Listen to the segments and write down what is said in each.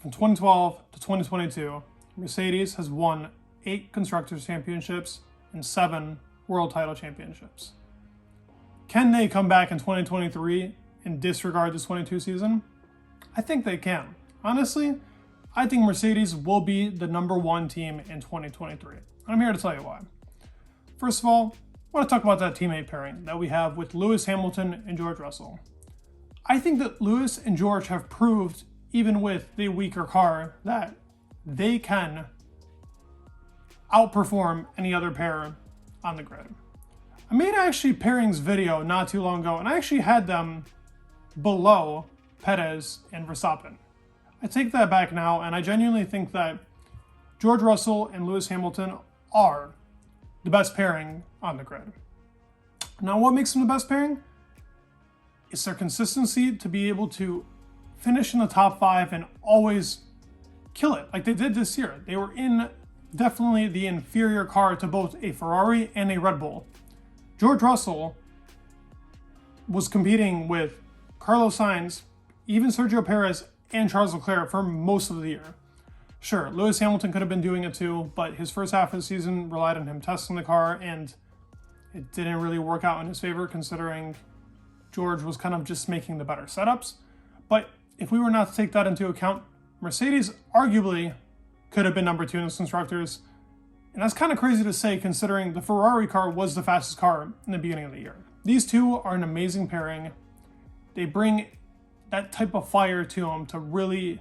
From 2012 to 2022, Mercedes has won 8 Constructors' Championships and 7 World Title Championships. Can they come back in 2023 and disregard this 22 season? I think they can. Honestly, I think Mercedes will be the number 1 team in 2023. And I'm here to tell you why. First of all, I want to talk about that teammate pairing that we have with Lewis Hamilton and George Russell. I think that Lewis and George have proved, even with the weaker car, that they can outperform any other pair on the grid. I made actually pairings video not too long ago, and I actually had them below Perez and Verstappen. I take that back now, and I genuinely think that George Russell and Lewis Hamilton are the best pairing on the grid. Now, what makes them the best pairing? It's their consistency to be able to finish in the top 5 and always kill it like they did this year. They were in definitely the inferior car to both a Ferrari and a Red Bull. George Russell was competing with Carlos Sainz, even Sergio Perez, and Charles Leclerc for most of the year. Sure, Lewis Hamilton could have been doing it too, but his first half of the season relied on him testing the car, and it didn't really work out in his favor considering George was kind of just making the better setups. But if we were not to take that into account, Mercedes arguably could have been number 2 in the Constructors. And that's kind of crazy to say considering the Ferrari car was the fastest car in the beginning of the year. These two are an amazing pairing. They bring that type of fire to them to really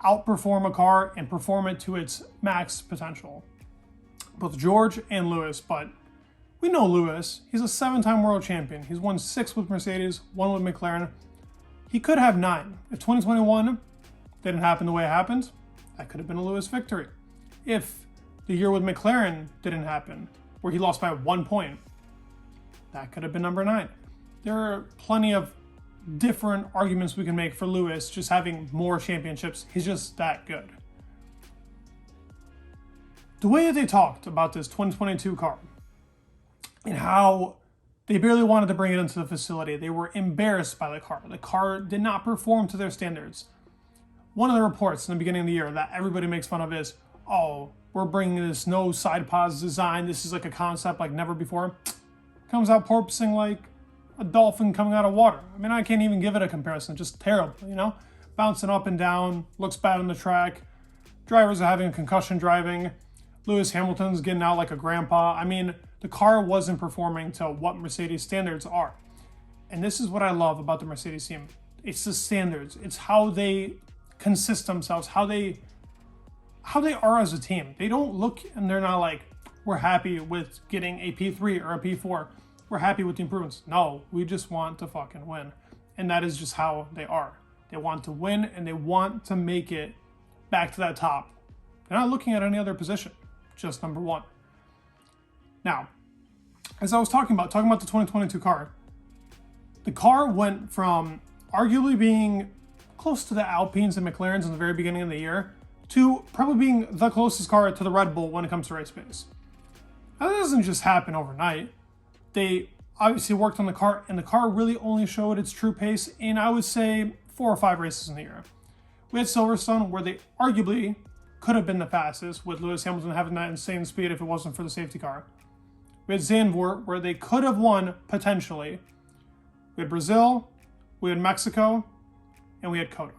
outperform a car and perform it to its max potential. Both George and Lewis, but we know Lewis. He's a 7-time world champion. He's won 6 with Mercedes, 1 with McLaren. He could have 9. If 2021 didn't happen the way it happened, that could have been a Lewis victory. If the year with McLaren didn't happen, where he lost by 1 point, that could have been number 9. There are plenty of different arguments we can make for Lewis just having more championships. He's just that good. The way that they talked about this 2022 car and how they barely wanted to bring it into the facility, they were embarrassed by the car. The car did not perform to their standards. One of the reports in the beginning of the year that everybody makes fun of is, oh, we're bringing this no side pods design. This is like a concept like never before. Comes out porpoising like a dolphin coming out of water. I mean, I can't even give it a comparison. Just terrible, you know? Bouncing up and down, looks bad on the track. Drivers are having a concussion driving. Lewis Hamilton's getting out like a grandpa. I mean, the car wasn't performing to what Mercedes standards are. And this is what I love about the Mercedes team. It's the standards. It's how they consist themselves, how they are as a team. They don't look and they're not like, we're happy with getting a P3 or a P4. We're happy with the improvements. No, we just want to fucking win. And that is just how they are. They want to win and they want to make it back to that top. They're not looking at any other position, just number 1. Now, as I was talking about the 2022 car, the car went from arguably being close to the Alpines and McLarens in the very beginning of the year to probably being the closest car to the Red Bull when it comes to race pace. Now, that doesn't just happen overnight. They obviously worked on the car, and the car really only showed its true pace in, I would say, 4 or 5 races in the year. We had Silverstone, where they arguably could have been the fastest, with Lewis Hamilton having that insane speed if it wasn't for the safety car. We had Zandvoort, where they could have won, potentially. We had Brazil, we had Mexico, and we had Coda.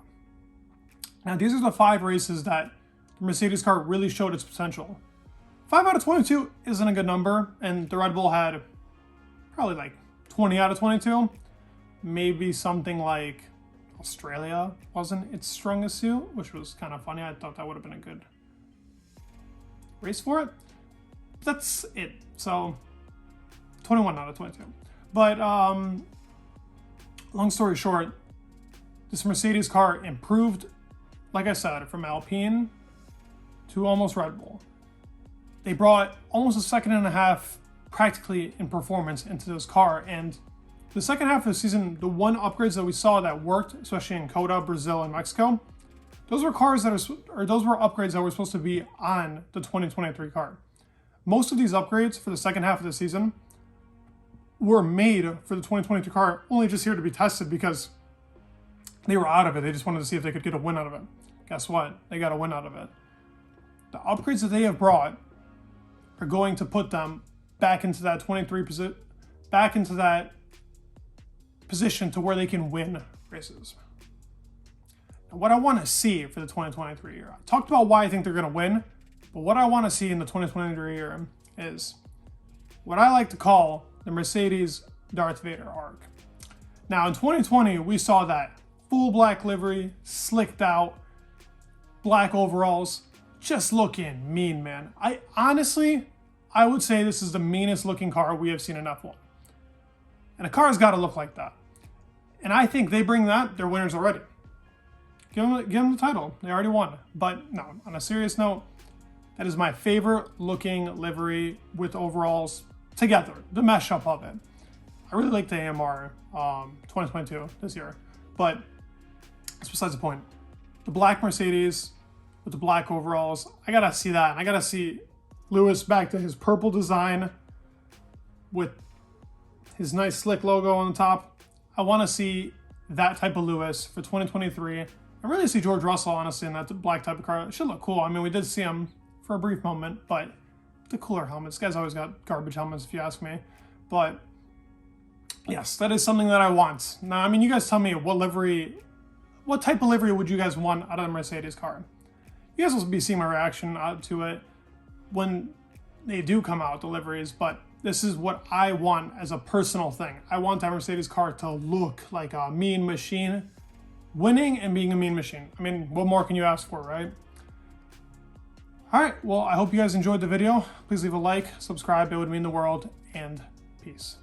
Now, these are the 5 races that the Mercedes car really showed its potential. 5 out of 22 isn't a good number, and the Red Bull had probably like 20 out of 22. Maybe something like Australia wasn't its strongest suit, which was kind of funny. I thought that would have been a good race for it. That's it. So 21 out of 22. But long story short, this Mercedes car improved, like I said, from Alpine to almost Red Bull. They brought almost a second and a half practically in performance into this car, and the second half of the season, the one upgrades that we saw that worked, especially in Coda, Brazil, and Mexico, those were upgrades that were supposed to be on the 2023 car. Most of these upgrades for the second half of the season were made for the 2023 car, only just here to be tested because they were out of it. They just wanted to see if they could get a win out of it. guess what? They got a win out of it. The upgrades that they have brought are going to put them back into that position to where they can win races. Now, what I want to see for the 2023 year, I talked about why I think they're going to win, but what I want to see in the 2023 year is what I like to call the Mercedes Darth Vader arc. Now, in 2020, we saw that full black livery, slicked out, black overalls, just looking mean, man. I would say this is the meanest looking car we have seen in F1. And a car's got to look like that. And I think they bring that, they're winners already. Give them the title. They already won. But no, on a serious note, that is my favorite looking livery with overalls together, the mashup of it. I really like the AMR 2022 this year, but that's besides the point. The black Mercedes with the black overalls, I gotta see that. And I gotta see Lewis back to his purple design with his nice slick logo on the top. I want to see that type of Lewis for 2023. I really see George Russell, honestly, in that black type of car. It should look cool. I mean, we did see him for a brief moment, but the cooler helmets. This guy's always got garbage helmets, if you ask me. But yes, that is something that I want. Now, I mean, you guys tell me what type of livery would you guys want out of the Mercedes car? You guys will be seeing my reaction to it when they do come out, the liveries, but this is what I want as a personal thing. I want that Mercedes car to look like a mean machine, winning and being a mean machine. I mean, what more can you ask for, right? All right, well, I hope you guys enjoyed the video. Please leave a like, subscribe, it would mean the world, and peace.